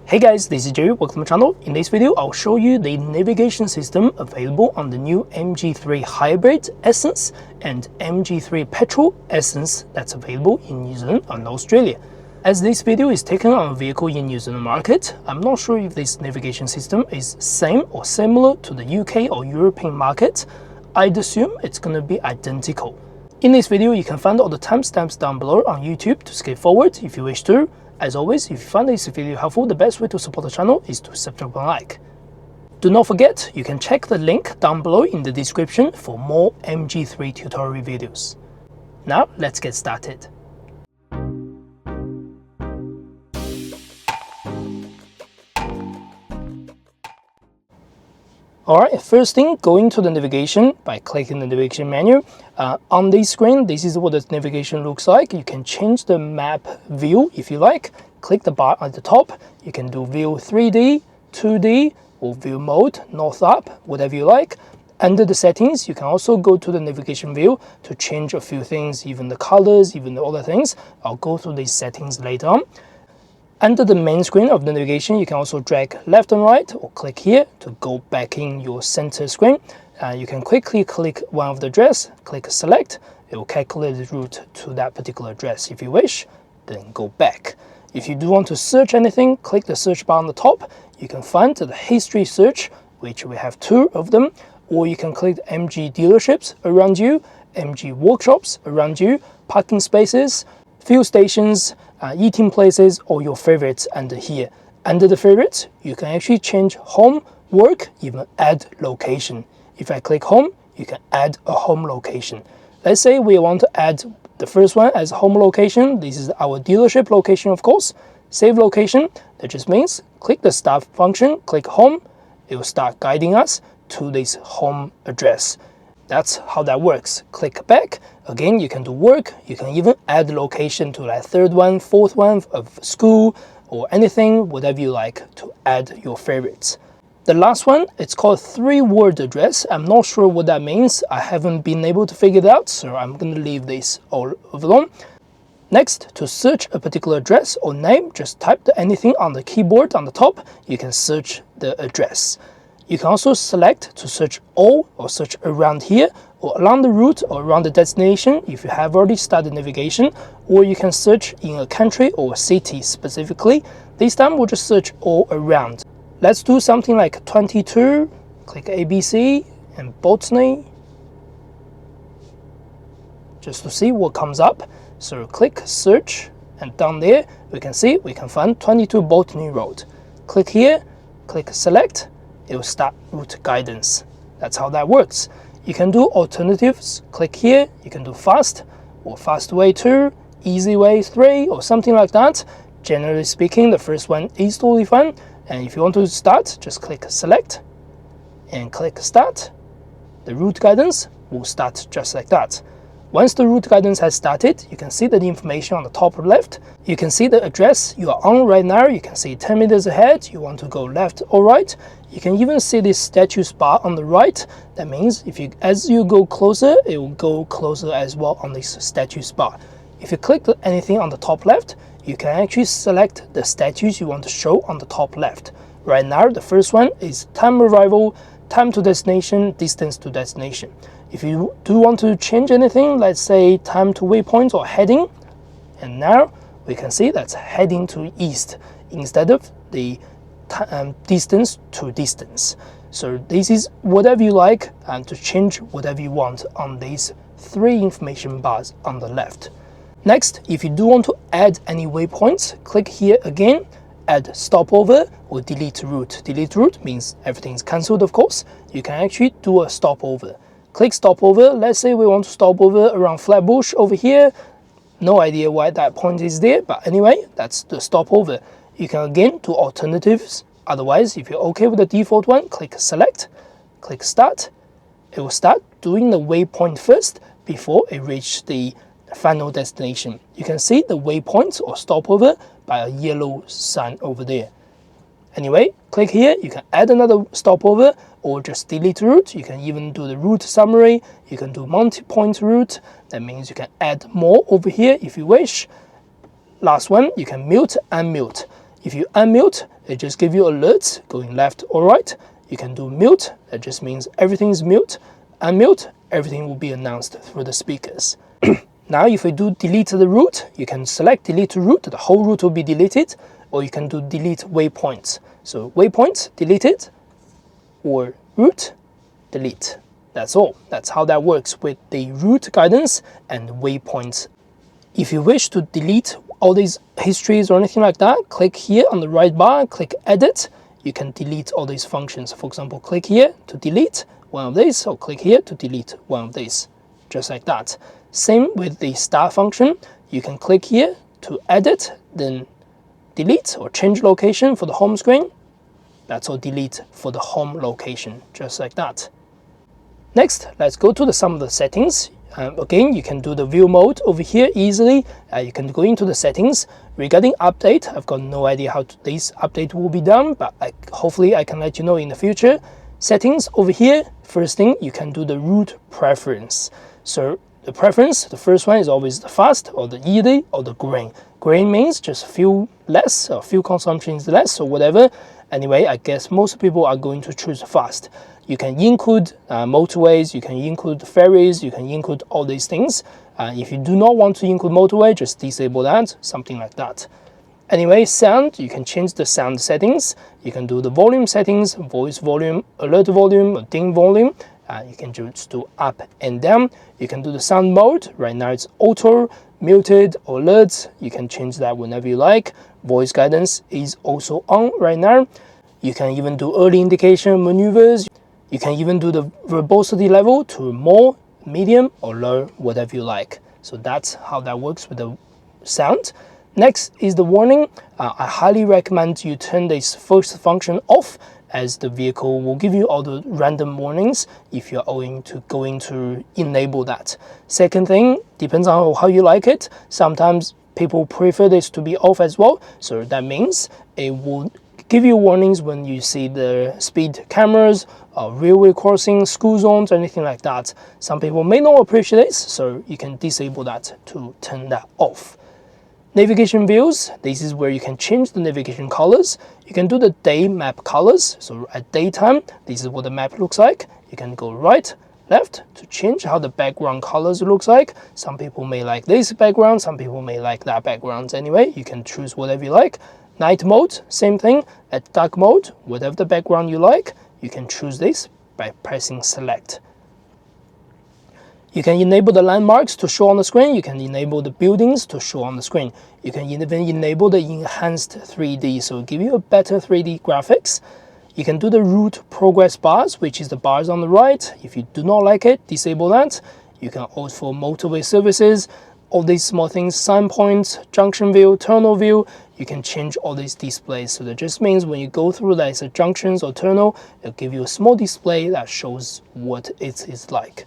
Hey guys, this is Jerry, welcome to my channel. In this video, I'll show you the navigation system available on the new MG3 Hybrid Essence and MG3 Petrol Essence that's available in New Zealand and Australia. As this video is taken on a vehicle in New Zealand market, I'm not sure if this navigation system is same or similar to the UK or European market. I'd assume it's going to be identical. In this video, you can find all the timestamps down below on YouTube to skip forward if you wish to. As always, if you find this video helpful, the best way to support the channel is to subscribe and like. Do not forget, you can check the link down below in the description for more MG3 tutorial videos. Now, let's get started. Alright, first thing, going to the navigation by clicking the navigation menu. On this screen, this is what the navigation looks like. You can change the map view if you like. Click the bar at the top. You can do view 3D, 2D, or view mode, north up, whatever you like. Under the settings, you can also go to the navigation view to change a few things, even the colors, even the other things. I'll go through these settings later on. Under the main screen of the navigation, you can also drag left and right or click here to go back in your center screen. You can quickly click one of the address, click select. It will calculate the route to that particular address if you wish, then go back. If you do want to search anything, click the search bar on the top. You can find the history search, which we have 2 of them, or you can click MG dealerships around you, MG workshops around you, parking spaces, fuel stations, eating places, or your favorites under here. Under the favorites, you can actually change home, work, even add location. If I click home, you can add a home location. Let's say we want to add the first one as home location. This is our dealership location, of course. Save location, that just means click the start function, click home, it will start guiding us to this home address. That's how that works. Click back. Again, you can do work. You can even add location to that 3rd one, 4th one of school or anything, whatever you like to add your favorites. The last one, it's called 3-word address. I'm not sure what that means. I haven't been able to figure it out, so I'm going to leave this all alone. Next, to search a particular address or name, just type anything on the keyboard on the top. You can search the address. You can also select to search all or search around here or along the route or around the destination if you have already started navigation, or you can search in a country or a city specifically. This time we'll just search all around. Let's do something like 22, click ABC and Botany, just to see what comes up. So click search and down there we can see we can find 22 Botany Road. Click here, click select. It will start route guidance. That's how that works. You can do alternatives. Click here. You can do fast or fast way 2, easy way 3 or something like that. Generally speaking, the first one is totally fine. And if you want to start, just click select and click start. The route guidance will start just like that. Once the route guidance has started, you can see the information on the top left. You can see the address you are on right now. You can see 10 meters ahead. You want to go left or right. You can even see this status bar on the right. That means as you go closer, it will go closer as well on this status bar. If you click anything on the top left, you can actually select the status you want to show on the top left. Right now, the first one is time arrival, time to destination, distance to destination. If you do want to change anything, let's say time to waypoint or heading, and now we can see that's heading to east instead of the distance to distance. So this is whatever you like and to change whatever you want on these 3 information bars on the left. Next, if you do want to add any waypoints, click here again, add stopover or delete route. Delete route means everything's cancelled, of course. You can actually do a stopover. Click stopover. Let's say we want to stop over around Flatbush over here. No idea why that point is there, but anyway, that's the stopover. You can again do alternatives. Otherwise, if you're okay with the default one, click select, click start. It will start doing the waypoint first before it reaches the final destination. You can see the waypoints or stopover by a yellow sign over there. Anyway, click here, you can add another stopover or just delete route. You can even do the route summary. You can do multi-point route. That means you can add more over here if you wish. Last one, you can mute and unmute. If you unmute, it just gives you alerts going left or right. You can do mute, that just means everything is mute. Unmute, everything will be announced through the speakers. Now if we do delete the route, you can select delete route, the whole route will be deleted, or you can do delete waypoints. So waypoint, deleted, or route, delete. That's all. That's how that works with the route guidance and waypoints. If you wish to delete all these histories or anything like that, click here on the right bar, click edit. You can delete all these functions. For example, click here to delete one of these, or click here to delete one of these, just like that. Same with the start function. You can click here to edit, then delete or change location for the home screen. That's all, delete for the home location, just like that. Next, let's go to some of the settings. Again, you can do the view mode over here easily. You can go into the settings. Regarding update, I've got no idea how this update will be done, but hopefully I can let you know in the future. Settings over here, first thing, you can do the route preference. So the preference, the first one is always the fast or the easy or the green. Green means just fuel less or fuel consumption is less or whatever. Anyway, I guess most people are going to choose fast. You can include motorways, you can include ferries, you can include all these things. If you do not want to include motorway, just disable that, something like that. Anyway, sound, you can change the sound settings. You can do the volume settings, voice volume, alert volume, or ding volume. You can just do up and down. You can do the sound mode. Right now it's auto, muted, or alerts. You can change that whenever you like. Voice guidance is also on right now. You can even do early indication maneuvers. You can even do the verbosity level to more, medium, or low, whatever you like. So that's how that works with the sound. Next is the warning. I highly recommend you turn this first function off, as the vehicle will give you all the random warnings if you're going to enable that. Second thing, depends on how you like it. Sometimes people prefer this to be off as well. So that means it will give you warnings when you see the speed cameras, railway crossing, school zones, anything like that. Some people may not appreciate this, so you can disable that to turn that off. Navigation views, this is where you can change the navigation colors. You can do the day map colors. So at daytime, this is what the map looks like. You can go right, left to change how the background colors looks like. Some people may like this background, some people may like that background. Anyway, you can choose whatever you like. Night mode, same thing. At dark mode, whatever the background you like, you can choose this by pressing select. You can enable the landmarks to show on the screen. You can enable the buildings to show on the screen. You can even enable the enhanced 3D, so give you a better 3D graphics. You can do the route progress bars, which is the bars on the right. If you do not like it, disable that. You can opt for motorway services, all these small things, sign points, junction view, tunnel view. You can change all these displays. So that just means when you go through like junctions or tunnel, it'll give you a small display that shows what it is like.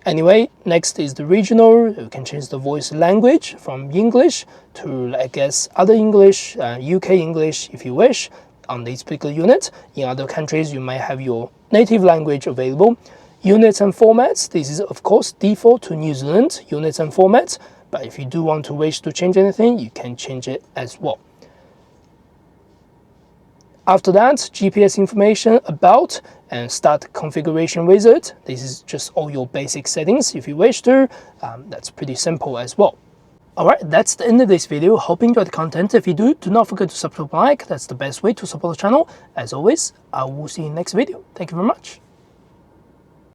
Anyway, next is the regional. You can change the voice language from English to, I guess, other English, UK English if you wish on this particular unit. In other countries, you might have your native language available. Units and formats, this is of course default to New Zealand, units and formats. But if you do want to wish to change anything, you can change it as well. After that, GPS information, about, and start configuration wizard. This is just all your basic settings if you wish to. That's pretty simple as well. Alright, that's the end of this video. Hope you enjoyed the content. If you do not forget to subscribe, like. That's the best way to support the channel. As always, I will see you in the next video. Thank you very much.